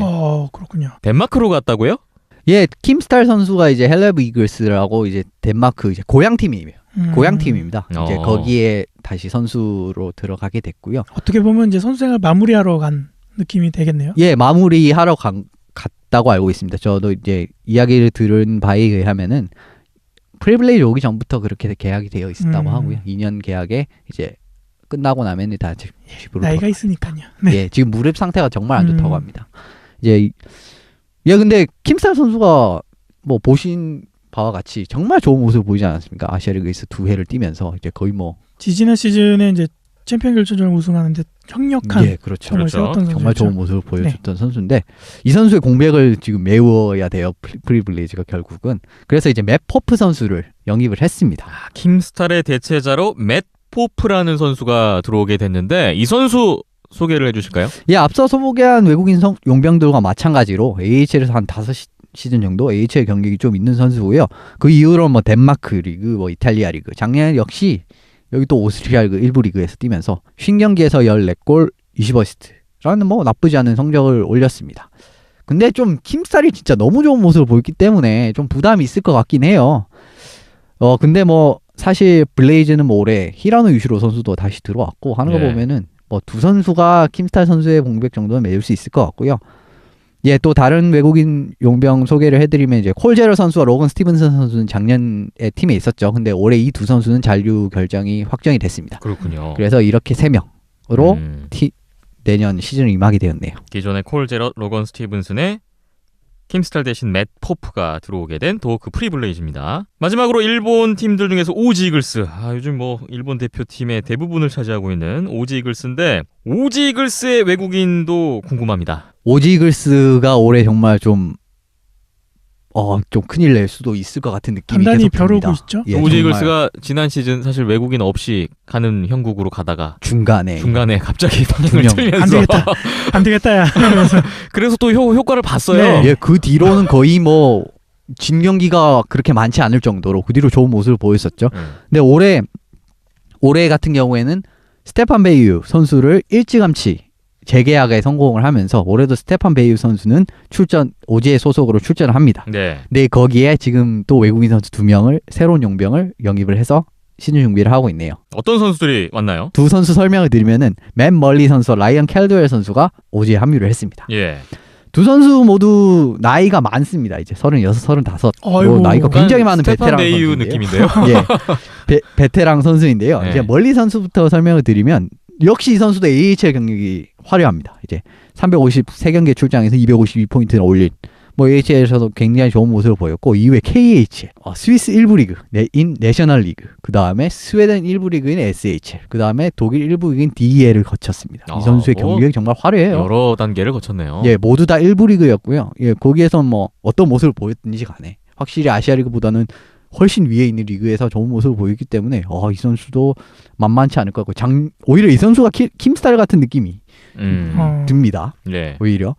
그렇군요. 덴마크로 갔다고요? 예, 킴스탈 선수가 이제 헬레브 이글스라고 이제 덴마크 이제 고향 팀이에요. 고향 팀입니다. 이제 거기에 다시 선수로 들어가게 됐고요. 어떻게 보면 이제 선수 생활 마무리하러 간 느낌이 되겠네요. 예, 마무리하러 갔다고 알고 있습니다. 저도 이제 이야기를 들은 바에 의하면은 프리블레이즈 오기 전부터 그렇게 계약이 되어 있었다고 하고요. 2년 계약에 이제 끝나고 나면 다 집으로 나이가 있으니까요. 네. 예, 지금 무릎 상태가 정말 안 좋다고 합니다. 이제 근데 킴스탈 선수가 뭐 보신 바와 같이 정말 좋은 모습을 보이지 않았습니까? 아시아리그에서 2회를 뛰면서 이제 거의 뭐 지지난 시즌에 이제 챔피언 결정전을 우승하는데 강력한 예, 그렇죠. 정말 세웠던 선수였죠. 정말 좋은 모습을 보여줬던 선수인데 이 선수의 공백을 지금 메워야 돼요. 프리블레이즈가 결국은. 그래서 이제 맷 포프 선수를 영입을 했습니다. 킴스탈의 대체자로 맷 포프라는 선수가 들어오게 됐는데 이 선수 소개를 해주실까요? 예, 앞서 소개한 외국인 용병들과 마찬가지로 AHL에서 한 5시즌 정도 AHL 경력이 좀 있는 선수고요. 그 이후로 뭐 덴마크 리그, 뭐 이탈리아 리그, 작년 역시 여기 또 오스트리아 리그 1부 리그에서 뛰면서 50경기에서 14골 20어시스트라는 뭐 나쁘지 않은 성적을 올렸습니다. 근데 좀 킴스탈이 진짜 너무 좋은 모습을 보였기 때문에 좀 부담이 있을 것 같긴 해요. 근데 뭐 사실 블레이즈는 뭐 올해 히라노 유시로 선수도 다시 들어왔고 하는 거 보면은 뭐 두 선수가 킴스탈 선수의 공백 정도는 메울 수 있을 것 같고요. 예, 또 다른 외국인 용병 소개를 해드리면 이제 콜제러 선수와 로건 스티븐슨 선수는 작년에 팀에 있었죠. 근데 올해 이 두 선수는 잔류 결정이 확정이 됐습니다. 그렇군요. 그래서 이렇게 3명으로 내년 시즌을 임하게 되었네요. 기존의 콜 제럿, 로건 스티븐슨의 킴스탈 대신 맷 포프가 들어오게 된 도호크 프리블레이즈입니다. 마지막으로 일본 팀들 중에서 오지 이글스. 요즘 뭐 일본 대표팀의 대부분을 차지하고 있는 오지 이글스인데 오지 이글스의 외국인도 궁금합니다. 오지 이글스가 올해 정말 좀 큰일 낼 수도 있을 것 같은 느낌이 단단히 계속 듭니다. 벼르고 있죠. 예, 오지 정말 이글스가 지난 시즌 사실 외국인 없이 가는 형국으로 가다가 중간에 갑자기 방향을 두 명. 틀면서 안 되겠다 야. 그래서 또 효과를 봤어요. 네. 예, 그 뒤로는 거의 뭐 진 경기가 그렇게 많지 않을 정도로 그 뒤로 좋은 모습을 보였었죠. 근데 올해 같은 경우에는 스테판 베이유 선수를 일찌감치 재계약에 성공을 하면서 올해도 스테판 베이유 선수는 오지의 소속으로 출전을 합니다. 네. 근데 거기에 지금 또 외국인 선수 2명을 새로운 용병을 영입을 해서 시즌 준비를 하고 있네요. 어떤 선수들이 왔나요? 두 선수 설명을 드리면은 맨 멀리 선수와 라이언 캘드웰 선수가 오지에 합류를 했습니다. 예. 두 선수 모두 나이가 많습니다. 이제 36, 35. 아이고. 나이가 굉장히 많은 스테판 베테랑 베이유 선수인데요. 느낌인데요. 예, 베테랑 선수인데요. 네. 이제 멀리 선수부터 설명을 드리면 역시 이 선수도 AHL 경력이 화려합니다. 이제 353경기에 출장해서 252포인트를 올린 뭐 AHL에서도 굉장히 좋은 모습을 보였고 이후에 KHL, 스위스 1부 리그, 내셔널 리그, 그 다음에 스웨덴 1부 리그인 SHL, 그 다음에 독일 1부 리그인 DEL을 거쳤습니다. 이 선수의 경력이 정말 화려해요. 여러 단계를 거쳤네요. 예, 모두 다 1부 리그였고요. 예, 거기에서 뭐 어떤 모습을 보였든지 간에 확실히 아시아 리그보다는 훨씬 위에 있는 리그에서 좋은 모습을 보였기 때문에 이 선수도 만만치 않을 것 같고 오히려 이 선수가 킴스탈 같은 느낌이 듭니다. 네. 오히려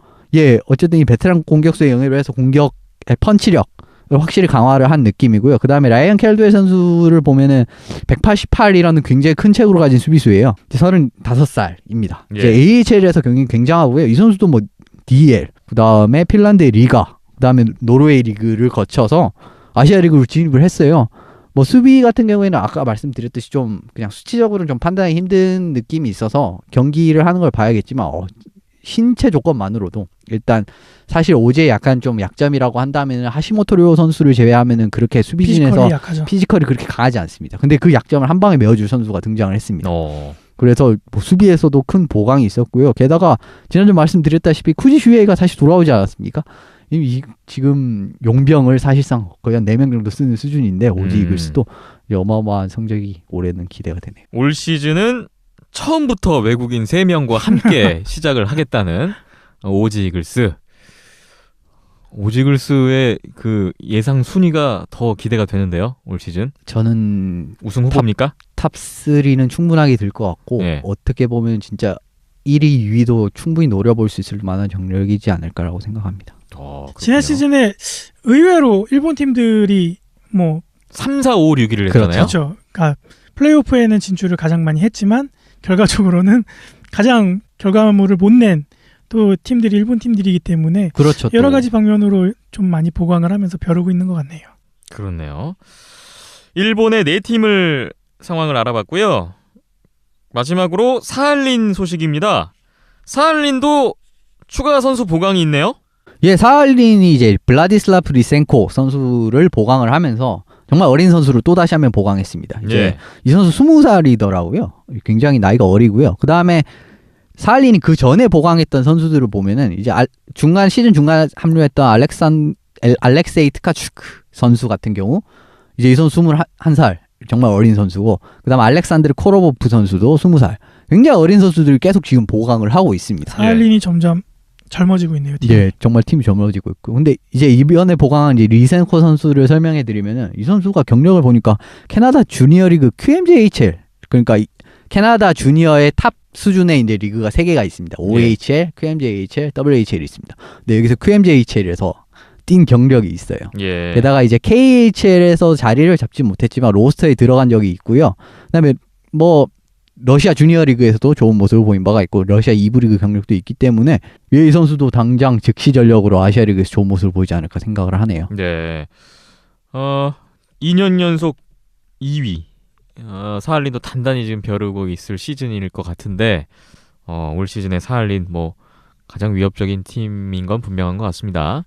어쨌든 이 베테랑 공격수의 영입을 해서 공격의 펀치력을 확실히 강화를 한 느낌이고요. 그 다음에 라이언 캘드웰 선수를 보면은 188이라는 굉장히 큰 체구를 가진 수비수예요. 35살입니다. 예. 이제 AHL에서 경기 굉장하고요. 이 선수도 뭐 DL, 그 다음에 핀란드의 리가, 그 다음에 노르웨이 리그를 거쳐서 아시아 리그로 진입을 했어요. 뭐 수비 같은 경우에는 아까 말씀드렸듯이 좀 그냥 수치적으로 좀 판단하기 힘든 느낌이 있어서 경기를 하는 걸 봐야겠지만 신체 조건만으로도 일단 사실 오제 약간 좀 약점이라고 한다면 하시모토 선수를 제외하면은 그렇게 수비진에서 피지컬이 그렇게 강하지 않습니다. 근데 그 약점을 한 방에 메워줄 선수가 등장을 했습니다. 그래서 뭐 수비에서도 큰 보강이 있었고요. 게다가 지난주 말씀드렸다시피 쿠지 슈에이가 다시 돌아오지 않았습니까? 지금 용병을 사실상 거의 한 4명 정도 쓰는 수준인데 오지 이글스도 어마어마한 성적이 올해는 기대가 되네요. 올 시즌은 처음부터 외국인 3명과 함께 시작을 하겠다는 오지 이글스. 오지 이글스의 그 예상 순위가 더 기대가 되는데요. 올 시즌. 저는 우승 후보입니까? 탑 3는 충분하게 될 것 같고 어떻게 보면 진짜 1위, 2위도 충분히 노려볼 수 있을 만한 경력이지 않을까라고 생각합니다. 지난 시즌에 의외로 일본 팀들이 뭐 3, 4, 5, 6위를 했잖아요. 그렇죠. 그러니까 플레이오프에는 진출을 가장 많이 했지만 결과적으로는 가장 결과물을 못 낸 또 팀들이 일본 팀들이기 때문에 그렇죠. 여러 또. 가지 방면으로 좀 많이 보강을 하면서 벼르고 있는 것 같네요. 그렇네요. 일본의 4팀을 상황을 알아봤고요. 마지막으로 사할린 소식입니다. 사할린도 추가 선수 보강이 있네요. 예, 사할린이 이제 블라디슬라프 리센코 선수를 보강을 하면서 정말 어린 선수를 또 다시 한번 보강했습니다. 이제 예. 이 선수 20살이더라고요. 굉장히 나이가 어리고요. 그 다음에 사할린이 그 전에 보강했던 선수들을 보면은 이제 시즌 중간 합류했던 알렉세이 트카추크 선수 같은 경우 이제 이 선수 21살 정말 어린 선수고 그 다음에 알렉산드르 코로보프 선수도 20살 굉장히 어린 선수들을 계속 지금 보강을 하고 있습니다. 사할린이 점점 젊어지고 있네요. 팀이. 예, 정말 팀이 젊어지고 있고. 근데 이제 이번에 보강한 이제 리센코 선수를 설명해 드리면은 이 선수가 경력을 보니까 캐나다 주니어 리그 QMJHL 그러니까 캐나다 주니어의 탑 수준의 이제 리그가 3개가 있습니다. OHL, QMJHL, WHL이 있습니다. 근데 여기서 QMJHL에서 뛴 경력이 있어요. 예. 게다가 이제 KHL에서 자리를 잡지 못했지만 로스터에 들어간 적이 있고요. 그다음에 뭐 러시아 주니어 리그에서도 좋은 모습을 보인 바가 있고 러시아 2부 리그 경력도 있기 때문에 이 선수도 당장 즉시 전력으로 아시아 리그에서 좋은 모습을 보이지 않을까 생각을 하네요. 네. 2년 연속 2위. 사할린도 단단히 지금 벼르고 있을 시즌일 것 같은데 올 시즌에 사할린 뭐 가장 위협적인 팀인 건 분명한 것 같습니다.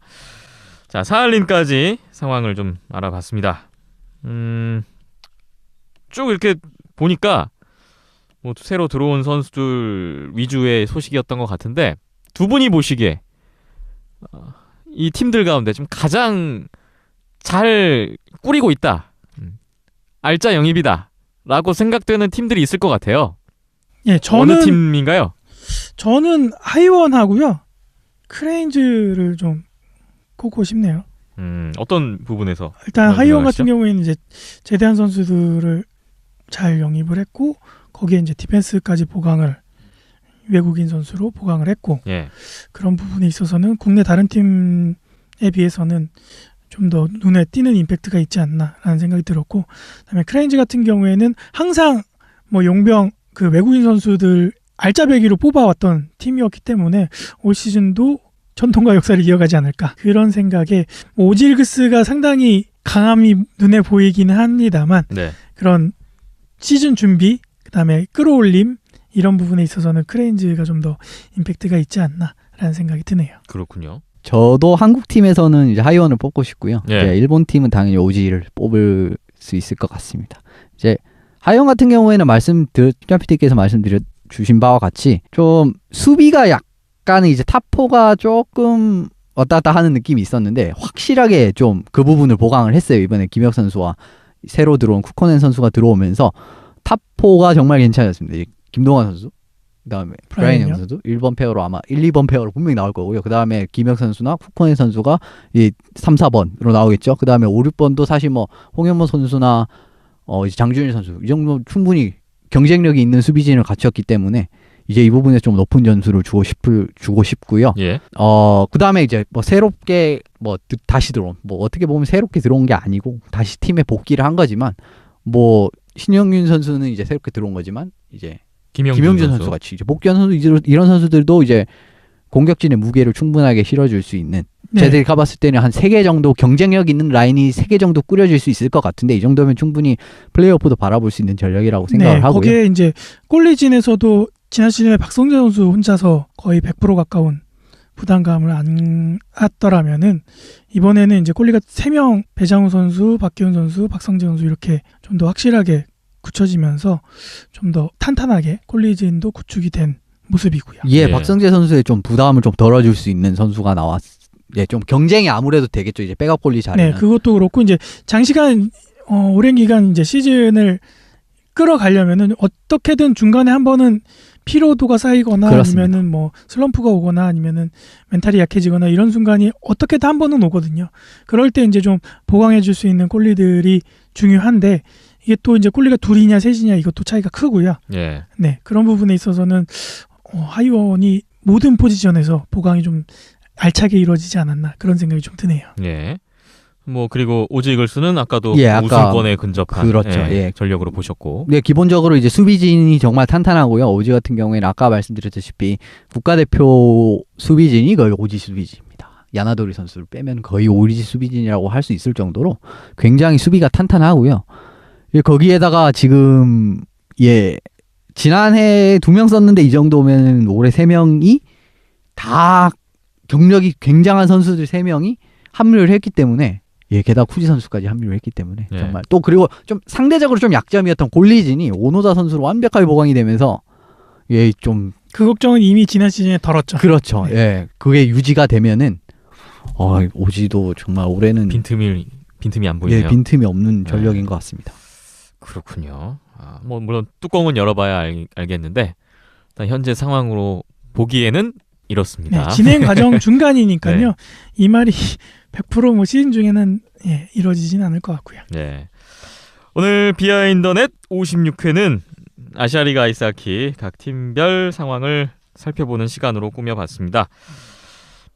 자, 사할린까지 상황을 좀 알아봤습니다. 쭉 이렇게 보니까 뭐 새로 들어온 선수들 위주의 소식이었던 것 같은데 두 분이 보시기에 이 팀들 가운데 좀 가장 잘 꾸리고 있다. 알짜 영입이다. 라고 생각되는 팀들이 있을 것 같아요. 예, 어느 팀인가요? 저는 하이원하고요. 크레인즈를 좀 꼽고 싶네요. 어떤 부분에서? 일단 하이원 같은 생각하시죠? 경우에는 이제 제대한 선수들을 잘 영입을 했고 거기에 이제 디펜스까지 보강을 외국인 선수로 보강을 했고 예. 그런 부분에 있어서는 국내 다른 팀에 비해서는 좀 더 눈에 띄는 임팩트가 있지 않나라는 생각이 들었고, 그다음에 크레인즈 같은 경우에는 항상 뭐 용병 그 외국인 선수들 알짜배기로 뽑아왔던 팀이었기 때문에 올 시즌도 전통과 역사를 이어가지 않을까 그런 생각에 뭐 오질그스가 상당히 강함이 눈에 보이기는 합니다만 네. 그런 시즌 준비 그다음에 끌어올림 이런 부분에 있어서는 크레인즈가 좀 더 임팩트가 있지 않나라는 생각이 드네요. 그렇군요. 저도 한국 팀에서는 이제 하이원을 뽑고 싶고요. 예. 이제 일본 팀은 당연히 오지를 뽑을 수 있을 것 같습니다. 이제 하이원 같은 경우에는 PT께서 말씀드려 주신 바와 같이 좀 수비가 약간 이제 탑4가 조금 왔다 갔다 하는 느낌이 있었는데 확실하게 좀 그 부분을 보강을 했어요. 이번에 김혁 선수와 새로 들어온 쿠코넨 선수가 들어오면서 탑4가 정말 괜찮았습니다. 이제 김동완 선수, 그다음에 브라이언 영 선수 1번 페어로 아마 1, 2번 페어로 분명히 나올 거고요. 그다음에 김혁 선수나 쿠코넨 선수가 이 3, 4번으로 나오겠죠. 그다음에 5, 6번도 사실 뭐 홍현모 선수나 이제 장준일 선수 이 정도 충분히 경쟁력이 있는 수비진을 갖췄기 때문에 이제 이 부분에 좀 높은 점수를 주고 싶고요. 예. 그다음에 이제 뭐 새롭게 뭐 다시 들어온 뭐 어떻게 보면 새롭게 들어온 게 아니고 다시 팀에 복귀를 한 거지만 뭐 신영균 선수는 이제 새롭게 들어온 거지만 이제 김영준 선수 같이 이제 복귀한 선수 이런 선수들도 이제 공격진의 무게를 충분하게 실어줄 수 있는 네. 쟤들이 가봤을 때는 한 3개 정도 경쟁력 있는 라인이 3개 정도 꾸려질 수 있을 것 같은데 이 정도면 충분히 플레이오프도 바라볼 수 있는 전력이라고 생각을 네, 하고요. 거기에 이제 골리진에서도 지난 시즌에 박성재 선수 혼자서 거의 100% 가까운 부담감을 안았더라면은 이번에는 이제 꼴리가 3명 배장우 선수, 박기훈 선수, 박성재 선수 이렇게 좀 더 확실하게 굳혀지면서 좀 더 탄탄하게 콜리진도 구축이 된 모습이고요. 예, 예. 박성재 선수의 좀 부담을 좀 덜어줄 수 있는 선수가 예, 좀 경쟁이 아무래도 되겠죠. 이제 백업 골리 자리는. 네, 그것도 그렇고 이제 장시간 오랜 기간 이제 시즌을 끌어가려면은 어떻게든 중간에 한 번은 피로도가 쌓이거나 그렇습니다. 아니면은 뭐 슬럼프가 오거나 아니면은 멘탈이 약해지거나 이런 순간이 어떻게든 한 번은 오거든요. 그럴 때 이제 좀 보강해 줄 수 있는 꼴리들이 중요한데 이게 또 이제 꼴리가 둘이냐 셋이냐 이것도 차이가 크고요. 예. 네, 그런 부분에 있어서는 하이원이 모든 포지션에서 보강이 좀 알차게 이루어지지 않았나 그런 생각이 좀 드네요. 예. 뭐 그리고 오지 이글스는 아까도 예, 아까 우승권에 근접한 그렇죠. 예. 전력으로 보셨고. 네, 기본적으로 이제 수비진이 정말 탄탄하고요. 오지 같은 경우에는 아까 말씀드렸다시피 국가대표 수비진이 거의 오지 수비진입니다. 야나도리 선수를 빼면 거의 오지 수비진이라고 할 수 있을 정도로 굉장히 수비가 탄탄하고요. 예, 거기에다가 지금 지난해 2명 썼는데 이 정도면 올해 3명이 다 경력이 굉장한 선수들 3명이 합류를 했기 때문에 게다가 쿠지 선수까지 합류를 했기 때문에 네. 정말 또 그리고 좀 상대적으로 좀 약점이었던 골리진이 오노다 선수로 완벽하게 보강이 되면서 좀 그 걱정은 이미 지난 시즌에 덜었죠. 그렇죠. 그게 유지가 되면은 오지도 정말 올해는 빈틈이 안 보이네요. 빈틈이 없는 전력인 것 같습니다. 그렇군요. 뭐 물론 뚜껑은 열어봐야 알겠는데 일단 현재 상황으로 보기에는 이렇습니다. 네, 진행 과정 중간이니까요. 네. 이 말이 100% 시즌 중에는 이루어지진 않을 것 같고요. 네. 오늘 비하인더넷 56회는 아시아리그 아이스하키 각 팀별 상황을 살펴보는 시간으로 꾸며봤습니다.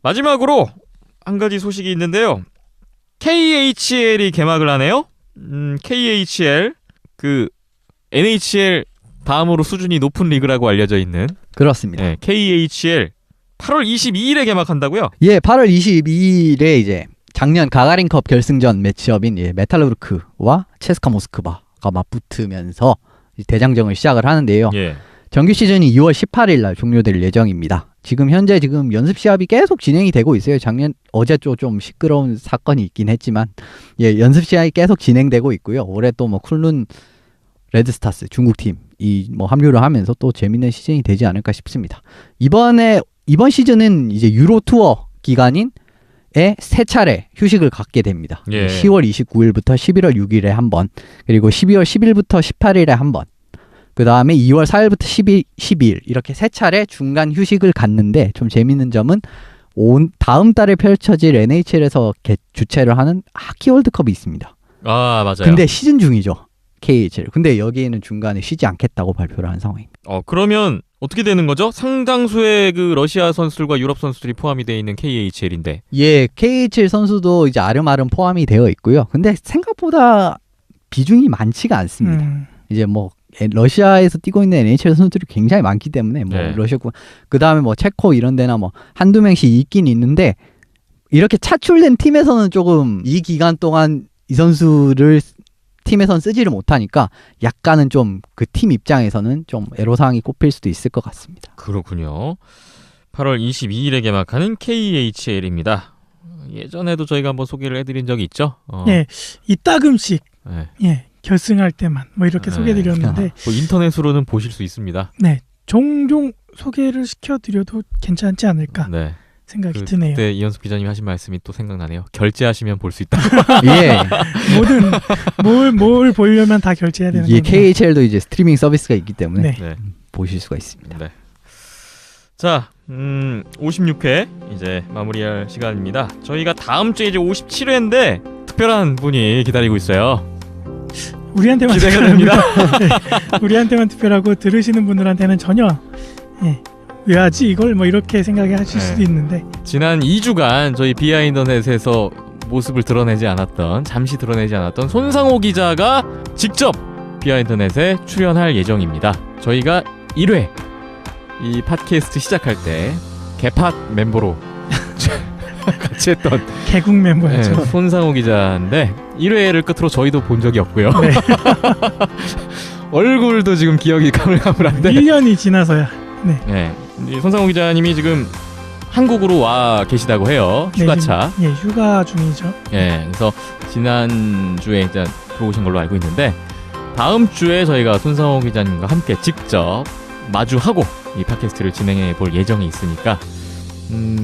마지막으로 한 가지 소식이 있는데요. KHL이 개막을 하네요. KHL 그 NHL 다음으로 수준이 높은 리그라고 알려져 있는 그렇습니다. KHL 8월 22일에 개막한다고요? 8월 22일에 이제 작년 가가린컵 결승전 매치업인 메탈루르크와 체스카 모스크바가 맞붙으면서 대장정을 시작을 하는데요. 정규 시즌이 2월 18일 날 종료될 예정입니다. 지금 연습 시합이 계속 진행이 되고 있어요. 어제 좀 시끄러운 사건이 있긴 했지만 연습 시합이 계속 진행되고 있고요. 올해 또 뭐 쿤룬 레드스타스 중국 팀이 뭐 합류를 하면서 또 재밌는 시즌이 되지 않을까 싶습니다. 이번 시즌은 이제 유로 투어 기간인 세 차례 휴식을 갖게 됩니다. 10월 29일부터 11월 6일에 한 번, 그리고 12월 10일부터 18일에 한 번, 그 다음에 2월 4일부터 12일 이렇게 세 차례 중간 휴식을 갖는데 좀 재밌는 점은 다음 달에 펼쳐질 NHL에서 주최를 하는 하키 월드컵이 있습니다. 맞아요. 근데 시즌 중이죠. KHL. 근데 여기에는 중간에 쉬지 않겠다고 발표를 한 상황입니다. 그러면 어떻게 되는 거죠? 상당수의 그 러시아 선수들과 유럽 선수들이 포함이 되어 있는 KHL인데. KHL 선수도 이제 아름아름 포함이 되어 있고요. 근데 생각보다 비중이 많지가 않습니다. 이제 뭐 러시아에서 뛰고 있는 NHL 선수들이 굉장히 많기 때문에 러시아 그 다음에 뭐 체코 이런 데나 뭐 한두 명씩 있긴 있는데 이렇게 차출된 팀에서는 조금 이 기간 동안 이 선수를 팀에선 쓰지를 못하니까 약간은 좀 그 팀 입장에서는 좀 애로사항이 꼽힐 수도 있을 것 같습니다. 그렇군요. 8월 22일에 개막하는 KHL입니다. 예전에도 저희가 한번 소개를 해드린 적이 있죠. 이따금씩 결승할 때만 뭐 이렇게 소개드렸는데 뭐 인터넷으로는 보실 수 있습니다. 네, 종종 소개를 시켜드려도 괜찮지 않을까 생각이 드네요. 그때 이현숙 기자님이 하신 말씀이 또 생각나네요. 결제하시면 볼 수 있다. 뭘 보려면 다 결제해야 되는 거죠. KHL도 이제 스트리밍 서비스가 있기 때문에 보실 수가 있습니다. 자, 56회 이제 마무리할 시간입니다. 저희가 다음 주에 이제 57회인데 특별한 분이 기다리고 있어요. 우리한테만 기대가 됩니다. 우리한테만 특별하고 들으시는 분들한테는 전혀 왜 하지 이걸 뭐 이렇게 생각하실 수도 있는데 지난 2주간 저희 비하인더넷에서 모습을 잠시 드러내지 않았던 손상호 기자가 직접 비하인더넷에 출연할 예정입니다. 저희가 1회 이 팟캐스트 시작할 때 개팟 멤버로 같이 했던 개국 멤버였죠. 손상호 기자인데 1회를 끝으로 저희도 본 적이 없고요. 얼굴도 지금 기억이 가물가물한데 1년이 지나서야 손상호 기자님이 지금 한국으로 와 계시다고 해요. 휴가차. 휴가 중이죠. 그래서 지난주에 일단 들어오신 걸로 알고 있는데 다음 주에 저희가 손상호 기자님과 함께 직접 마주하고 이 팟캐스트를 진행해 볼 예정이 있으니까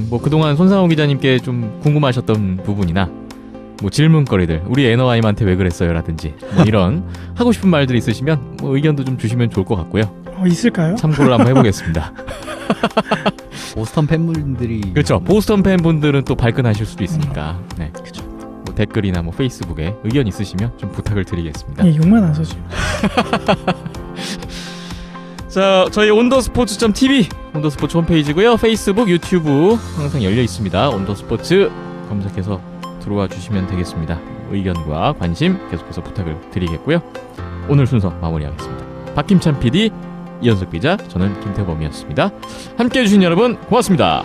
뭐 그동안 손상호 기자님께 좀 궁금하셨던 부분이나 뭐 질문거리들, 우리 NOI한테 왜 그랬어요? 라든지 뭐 이런 하고 싶은 말들이 있으시면 뭐 의견도 좀 주시면 좋을 것 같고요. 있을까요? 참고를 한번 해보겠습니다. 보스턴 팬분들이 그렇죠. 보스턴 팬분들은 또 발끈하실 수도 있으니까 그렇죠. 뭐 댓글이나 뭐 페이스북에 의견 있으시면 좀 부탁을 드리겠습니다. 욕만 안 써줘. 자, 저희 온더스포츠.tv 온더스포츠 홈페이지고요. 페이스북, 유튜브 항상 열려 있습니다. 온더스포츠 검색해서 들어와 주시면 되겠습니다. 의견과 관심 계속해서 부탁을 드리겠고요. 오늘 순서 마무리하겠습니다. 박김찬 PD, 이현석 기자, 저는 김태범이었습니다. 함께해 주신 여러분 고맙습니다.